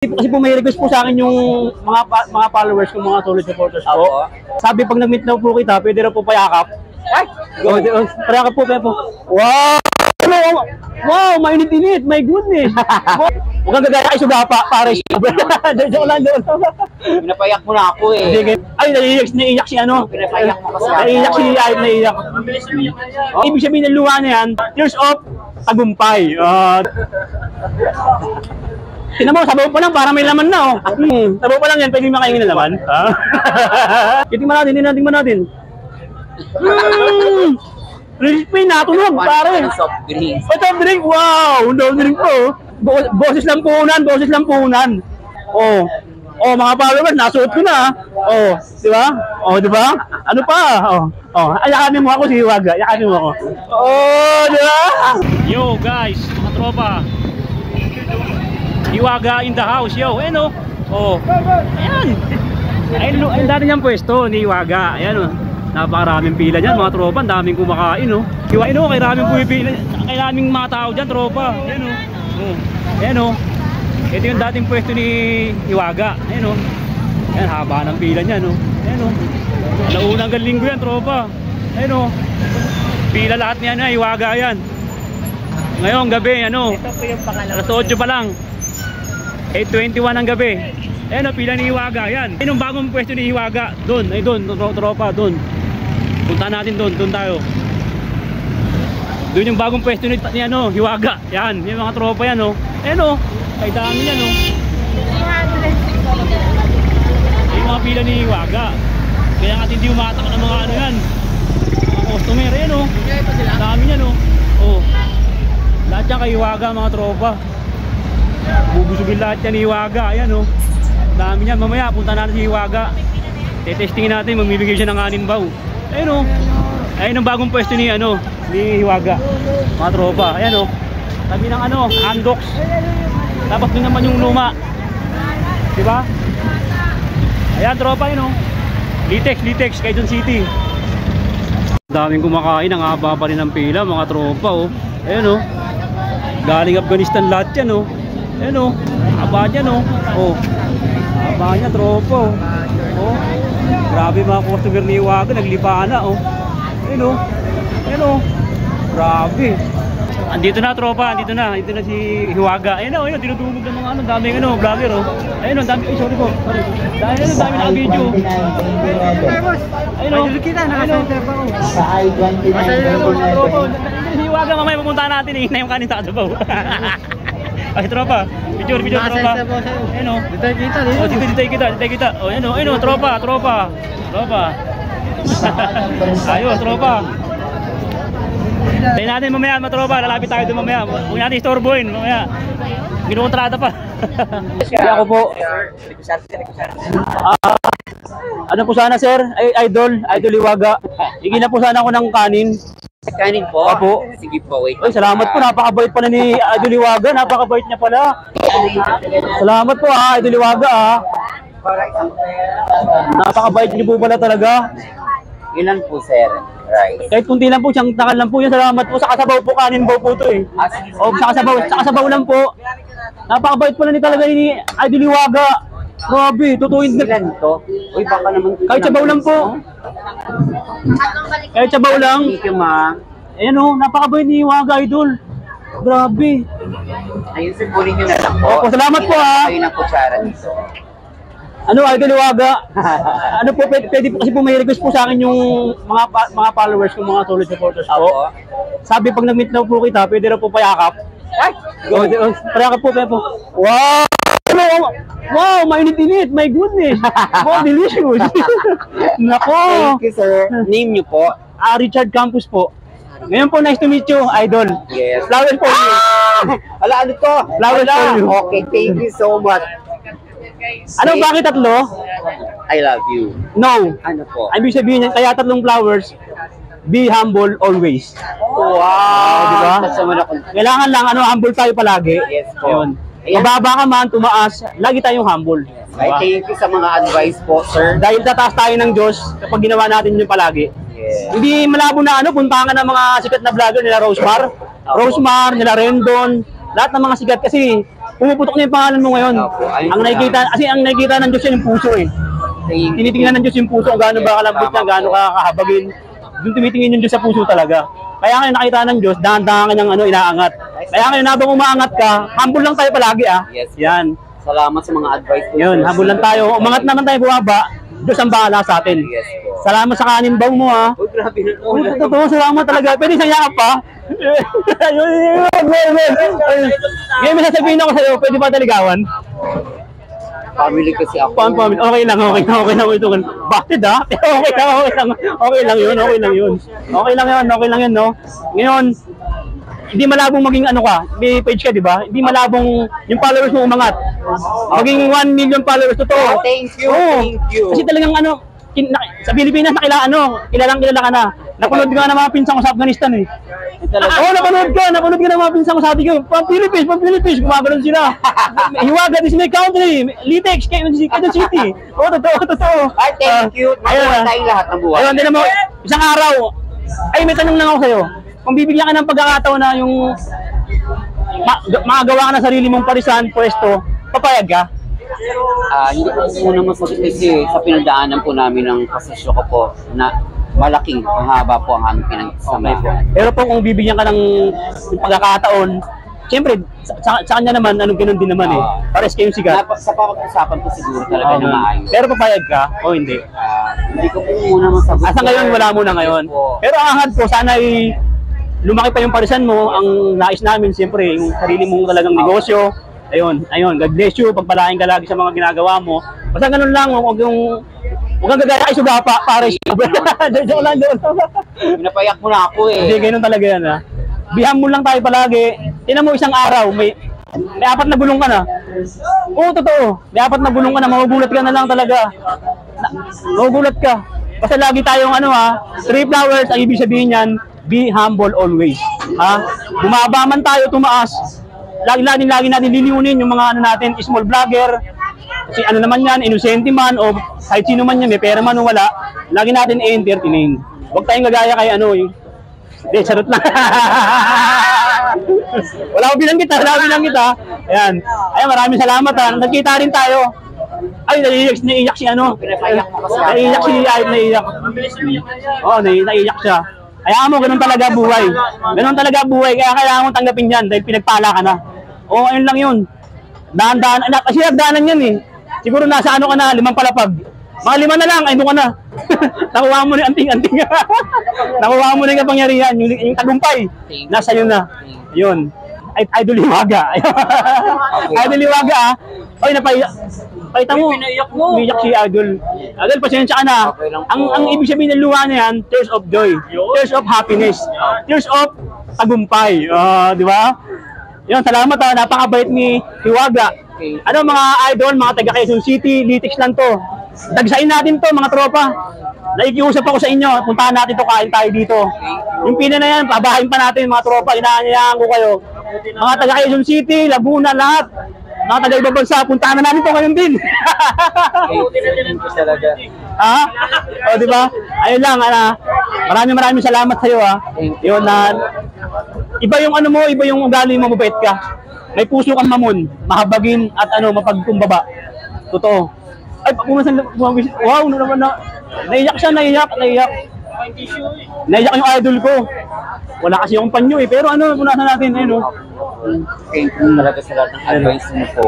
Kasi po may request po sa akin yung mga followers ko, mga solid supporters po. Sabi pag nag-meet na po kita, pwede na po payakap. Ay! Payakap po, po. Wow! Wow! Mainit-init! My goodness! Huwag kang gagaya kay Sugapa, pare. Joke lang doon. Pinapayak mo na ako eh. Ay, naiiyak si ano. Pinapayak mo kasi ako. Naiiyak si Ayat, naiiyak. Ibig sabihin ng luha na yan, tears of tagumpay. Tingnan mo, sabaw pa lang, parang may laman na, oh. Sabaw pa lang yan, pwede makaingin na laman. Titingnan natin. Crispy, natunog, pare. Soft drinks. Soft drink, wow! Soft drink po. Boses lang punan. Oh, mga followers, nasuot ko na. Oh, di ba? Oh, di ba? Ano pa? Ayakanin mo ako si Hiwaga. Ayakanin mo ako. Oh, di ba? Yo, guys, mga tropa. Hiwaga in the house, yo. Ayan, oh. Oh. Ayan. Ayun dati niyang pwesto ni Hiwaga. Ayan, oh. Napakaraming pila dyan, mga tropa. Ang daming kumakain, oh. Hiwain, oh. Kay raming pumipila. Kay raming mga tao dyan, tropa. Ayan, oh. Ayan, oh. Ito yung dating pwesto ni Hiwaga. Ayan, oh. Ayan, haba ng pila niyan, oh. Ayan, oh. Nauna hanggang linggo yan, tropa. Ayan, oh. Pila lahat niyan, Hiwaga yan. Ngayon, gabi, ano. Ito po yung pangalawa. Alas 8 pa lang. 8:21 ang gabi. Ayan, oh, pila ni Hiwaga, yan. Ayan yung bagong pwesto ni Hiwaga. Doon, ay doon, tropa, doon. Punta natin doon tayo. Doon yung bagong pwesto ni ano, Hiwaga. Yan, yung mga tropa yan, oh. Ayan, oh. Ay dami yan, oh. Yung mga pila ni Hiwaga. Kaya nga hindi umatak ng mga ano yan. Mga customer, ayan, oh. Dami yan, oh. Oh. Lahat yan kay Hiwaga, mga tropa. Bubusugin lahat yan ni Hiwaga. Ayan, oh. Dami yan. Mamaya punta natin si Hiwaga. Tetestingin natin, magbibigay siya ng anin baw. Ayan, oh. Ayan ang bagong pwesto ni ano, ni Hiwaga, mga tropa. Ayan, oh. Tabi ng ano, Andox. Tapos din naman yung luma. Diba? Ayan, tropa, yun, oh. Litex, Quezon City. Daming kumakain, ang haba pa rin ng pila, mga tropa, oh. Ayan, oh. Galing Afghanistan lahat yan, oh. Ayan, oh. Haba dyan, oh. Oh. Haba niya, tropa, oh. Oh. Grabe mga customer ni Hiwaga, naglipa na, oh. Ayan, oh. Ayan, oh. Grabe. Andito na, tropa, andito na si Hiwaga. Ayan, oh, ayun, tinutulog ng mga ano, daming ano, vlogger, oh. Ayun, oh, dami, sorry po. Sorry. Dahil ano, dami na video. Ayun, oh. Kita naka-center pa, oh. Sa I-20 na Hiwaga, mamaya pupuntahan natin, eh, na yung kanin sa kasabaw. Ay, tropa. Picture, tropa. Ayun, oh. Ditay kita. Oh, ayun, oh, tropa. Ayos, tropa. Tayo natin mamaya, mga tropa. Lalapit tayo doon mamaya. Huwag natin istorbohin mamaya. Ginukontrata pa. Ako po. Ano po sana, sir? Idol Hiwaga. Higin na po sana ako ng kanin. Kanin po? Opo. Sige po, wait. Ay, salamat po. Napakabait pala ni Idol Hiwaga. Napakabait niya pala. Salamat po, Idol Hiwaga, Napakabait niyo po pala talaga. Ilan po, sir? Right. Kahit kunti lang po, siyang takal lang po yan. Salamat po. Sa kasabaw po, kanin po to, eh. O, sa kasabaw lang po. Napakabait pala ni talaga ni Idol Hiwaga. Grabe, tutuin na. Ilan to? Uy, baka naman. Kahit sabaw lang po. Kahit sabaw lang. Thank you, ma'am. Ayan, oh, napakabait ni Hiwaga, Idol. Grabe. Ayun, sir, kunin nyo na lang po. Opo, salamat po, ha. Ayun ang kutsara dito. Ano, Idol Hiwaga? Ano po, pwede po kasi po may request po sa akin yung mga followers ko, mga solid supporters po. Sabi pag nag-meet na po kita, pwede na po payakap. Ay! Payakap po. Wow! Wow! Mainit-init! My goodness! Wow, delicious! Nako! Thank you, sir. Name nyo po? Richard Campos po. Ngayon po, nice to meet you, Idol. Yes. Flowers for you. Ala, ano to? Flowers for you. Okay, thank you so much. Ano, bakit tatlo? I love you. No. Ano po? Ibig sabihin niyan, kaya tatlong flowers, be humble always. Wow! Diba? Ako. Kailangan lang, humble tayo palagi. Yes po. Ayun. Mababa ka man, tumaas, lagi tayong humble. I thank you sa mga advice po, sir. Dahil tataas tayo ng Diyos kapag ginawa natin yun palagi. Yes. Hindi malabo na puntahan ng mga sikat na vlogger nila Rosemar, nila Rendon, lahat ng mga sikat kasi pumuputok na yung pangalan mo ngayon. Opo, ayun Ang nakikita, kasi ang nakikita ng Diyos yan yung puso eh. Tinitingnan ng Diyos yung puso, kung gaano ba kalambot niya, gaano ka kahabagin. Doon tumitingin yung Diyos sa puso talaga. Kaya ngayon nakita ng Diyos, dahan-dahan ka niyang inaangat. Kaya ngayon habang umaangat ka, humble lang tayo palagi ah. Yes. Yan. Salamat sa mga advice po. Yun, sir. humble lang tayo. Umangat naman tayo bumaba, Diyos ang bahala sa atin. Yes po. Salamat sa kanin baw mo ha. Uy, grabe na po. Totoo, salamat talaga. Pwede isang yakap pa. Ngayon may sasabihin ako sa'yo, pwede ba taligawan? Family kasi ako. Okay lang ito. Bakit ah? Okay lang yun. No? Ngayon, hindi malabong maging ano ka, may page ka, di ba? Hindi malabong yung followers mo umangat. Maging 1 million followers, totoo. Thank you, Oo. thank you. Kasi talagang ano, sa Pilipinas kilalang kilala ka na. Napanood ka na ng mga pinsang ko sa Afghanistan eh. Oo, napanood ka ng mga pinsang ko sa atin ko. Pang Philippines, gumagano'n sila. Hiwaga, this is my country. Litex, Quezon City. Oo, totoo. Ay, thank you. Mabuhay tayong lahat ng buhay. Ayun, din mo, isang araw, ay may tanong lang ako sa'yo. Kung bibigyan ka ng pagkakataon na yung makagawa ka ng sarili mong parisan, pwesto, papayag ka? Hindi ko muna masagot kasi sa pinagdaanan po namin ng posisyon ko po na malaking, mahaba po ang aming pinagsamahan. Pero po kung bibigyan ka ng pagkakataon, siyempre, sa kanya naman, anong ganun din naman eh. Pares kayong sigat. Sa pag-usapan ko siguro talaga na maayos. Pero papayag ka o hindi? Hindi ko po muna masagot. Asa ngayon, wala muna ngayon. Pero ang hangad po, sana ay lumaki pa yung parisan mo. Ang nais namin, siyempre, yung sarili mong talagang negosyo. Ayun, God bless you. Pagpalain ka lagi sa mga ginagawa mo. Basta ganun lang, huwag kang gagaya kay Sugapa, pares. Joke lang. Pinapayak mo na ako eh. Hindi, ganun talaga yan ha. Biham mo lang tayo palagi. Tinan mo isang araw, may 4 na bulong ka na. Oo, totoo. May 4 na bulong ka na, magugulat ka na lang talaga. Magugulat ka. Basta lagi tayong 3 flowers, ang ibig sabihin yan, be humble always. Ha? Bumaba man tayo, tumaas. Lagi natin liliunin yung mga natin, small vlogger. Si naman yan, inosente man, o kahit sino man yan, may pera man o wala. Lagi natin entertain. Huwag tayong gagaya kay yung hindi, charot lang. Wala ko bilang kita. Ayan, maraming salamat ha. Nagkita rin tayo. Ay, naiiyak si naiiyak. Oo, naiiyak siya. Kaya mo, ganun talaga buhay. Kaya kailangan mong tanggapin yan dahil pinagpala ka na. Oo, ayun lang yun. Dahan-dahan, kasi nagdahanan yan eh. Siguro nasa ka na, 5 palapag. Mga 5 na lang, ay doon ka na. Nakuha mo na yung anting-anting. Nakuha mo na yung kapangyarihan, yung tagumpay. Nasa yun na. Yun. Idol Hiwaga. Idol Hiwaga ah. Oy, napaiyak mo. Umiyak si Idol. Idol, pasensya ka na. Ang ibig sabihin ng luha na yan, tears of joy. Tears of happiness. Tears of tagumpay. Di ba? Yun, salamat ha. Napakabait ni Hiwaga. Ano mga idol, mga taga Quezon City, Litex lang to. Dagsain natin to mga tropa. Naikiusap ako sa inyo, puntahan natin to, kain tayo dito. Yung pina na yan, pabahain pa natin mga tropa, inaanyayahan ko kayo. Mga taga Quezon City, Laguna, lahat. Mga taga ibang bansa, puntahan na natin to ngayon din. Ha? O, di ba? Ayun lang, maraming salamat sa iyo ha. Yun na, iba yung iba yung ugali mo, mabait ka. May puso kang mamon, mahabagin at mapagkumbaba. Totoo. Ay, wow, naman na. Naiyak siya, naiyak. Naiyak yung idol ko. Wala kasi yung panyo eh, pero punasan natin, Thank you talaga sa lahat ng advice mo po.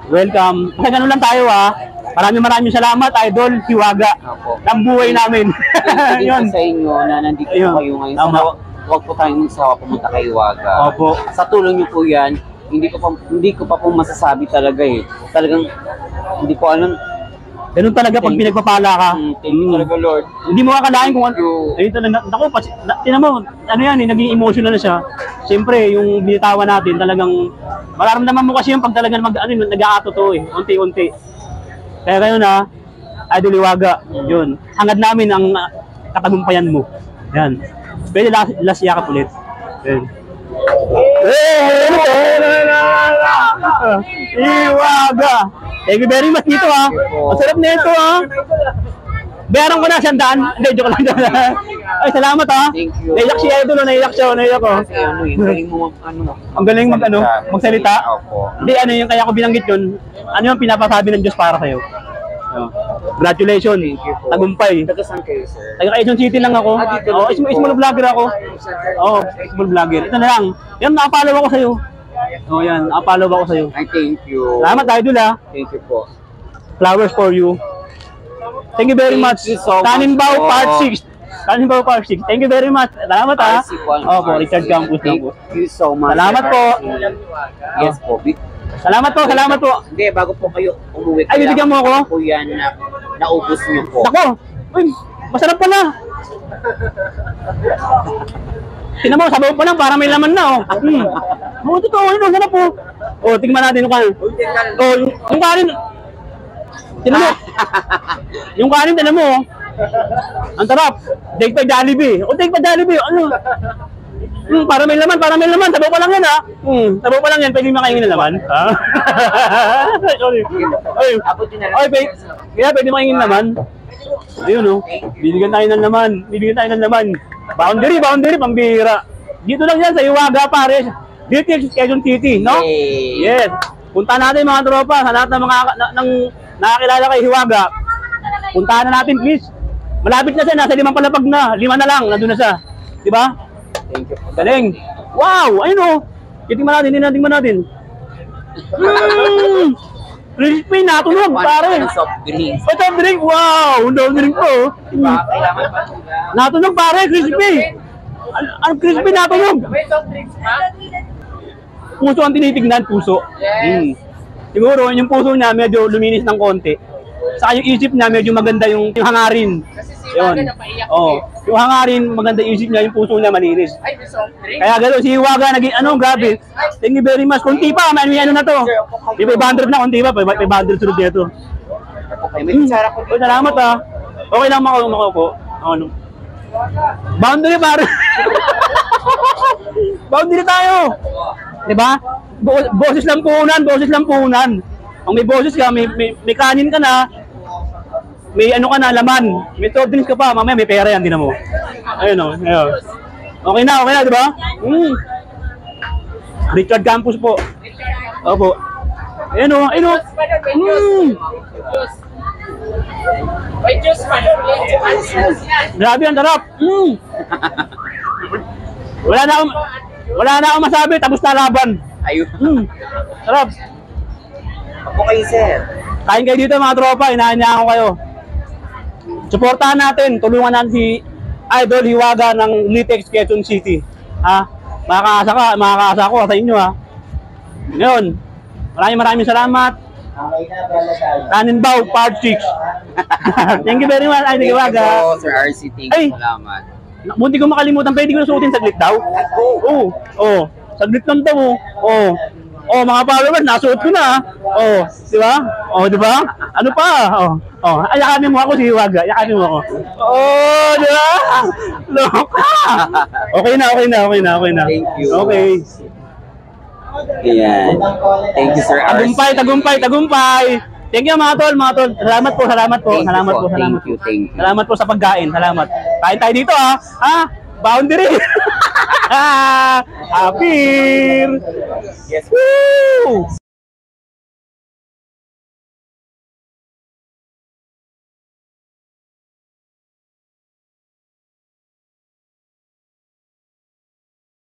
Welcome. Kasi ganun lang tayo ha. Maraming salamat, idol, Hiwaga. Ng buhay namin. Yun. Sa inyo na nandito po kayo ngayon. Sana huwag po tayong magsawa pumunta kay Hiwaga. Opo. Sa tulong niyo po yan, hindi ko pa po masasabi talaga eh. Talagang hindi ko alam. Ganun talaga pag pinagpapala ka. Thank you talaga, Lord. Hindi mo akalain kung ayun talaga. Naku, tinan mo, naging emotional na siya. Siyempre, yung binitawan natin talagang mararamdaman mo kasi yung pag talagang nag-aato to eh, unti-unti. Kaya kayo na, Idol Hiwaga, yun. Hangad namin ang katagumpayan mo. Yan. Pwede last yakap ulit. Yan. Hiwaga! Thank you very much dito ha. Ang sarap na ito ha. Bayaran ko na 100. Hindi, joke lang. Ay, salamat ha. Thank you. Naiyak si Idol, naiyak siya, naiyak ko. Kasi ano yung galing mo Ang galing magsalita. Opo. Hindi, ano yung kaya ko binanggit yun, ano yung pinapasabi ng Diyos para sa'yo? Congratulations. Thank you po. Tagumpay. Taga saan kayo, sir? Taga Quezon City lang ako. Dito Oo, lang po. small vlogger ako. Oo, small vlogger. Ito na lang. Yan, nakapalaw ako sa'yo. Oo, yan, nakapalaw ako sa'yo. Ay, thank you. Salamat, Idol ha. Thank you po. Flowers for you. Thank you very Thank much. you so much Tannenbaum po. Part 6. Tannenbaum Part 6. Thank you very much. Salamat ha. Opo, Richard Campos na po. Thank you so much. Salamat po. Yes po. Salamat po, salamat po. Hindi, bago po kayo umuwi. Ay, bibigyan mo ako? Po yan na naubos niyo po. Ako, uy, masarap pala. Tingnan mo, sabaw pa lang, para may laman na, oh. Oo, totoo, yun, sarap po. Oh, tingnan natin yung kanin. Oh, yung kanin. Tingnan mo. Yung kanin, tingnan mo, oh. Ang sarap. Take pa Jollibee. Oh, take pa Jollibee. Ano? Para may laman, sabaw pa lang yan, ha. Sabaw pa lang yan, pwede makaingin na laman. Ha? Sorry. Ay, kaya pwede makaingin naman. Ayun, oh. Bibigyan tayo ng laman. Boundary, pambira. Dito lang yan sa Hiwaga, pare. Dito yung Quezon City, no? Yes. Punta natin mga tropa, sa lahat ng mga nakakilala kay Hiwaga. Puntahan na natin, please. Malapit na siya, nasa 5 palapag na. 5 na lang, nandun na siya. Diba? Thank you. Galing. Wow, ayun oh. Titingnan natin. Crispy, natunog, pare. Soft drinks. Oh, soft drink, wow. Soft drink po. Kailangan pa po. Natunog, pare, crispy. Ang crispy, natunog. May soft drinks pa? Puso ang tinitignan, puso. Yes. Siguro, yung puso niya medyo luminis ng konti. Saka yung isip niya medyo maganda yung hangarin. Kasi si Hiwaga napaiyak Oh, yung hangarin, maganda yung isip niya, yung puso niya malinis. Ay, may soft drink? Kaya gano'n, si Hiwaga, naging grabe. Thank you very much. Kunti pa, may ano na to. Di ba 500 na, kunti pa, 500 sunod dito. May kutsara po Oh, salamat ha. Okay lang makaupo. Ano? Boundary pare. Boundary tayo. Diba? Boses lang puhunan. Kung may boses ka, may kanin ka na, may ano ka na, laman. May soft drinks ka pa, mamaya may pera yan, din mo. Ayun o. Okay na, diba? Richard Campos po. Opo. Ayun o. May juice pa doon. Grabe, ang sarap. Wala na akong masabi, tapos na laban. Ayun. Sarap. Ako kayo, sir. Kain kayo dito mga tropa, inaanyahan ko kayo. Suportahan natin, tulungan natin si Idol Hiwaga ng Litex Quezon City. Ha? Makakaasa ko sa inyo ha. Ngayon, maraming salamat. Tannenbaum Part 6. Thank you very much, Idol Hiwaga. Thank you po, Sir RC. Thank Ay! you. Salamat. Munti ko makalimutan, pwede ko na suotin saglit daw? Oo. Saglit lang daw. Mga followers, nasuot ko na. Di ba? Di ba? Ano pa? Ayakanin mo ako si Hiwaga. Ayakanin mo ako. Di ba? Loka! Okay na. Thank you. Okay. Ayan. Thank you, Sir RC. Tagumpay. Thank you mga tol. Salamat po. Thank you. Salamat po sa pagkain. Salamat. Kain tayo dito ha. Boundary. Happy. Yes. Woo!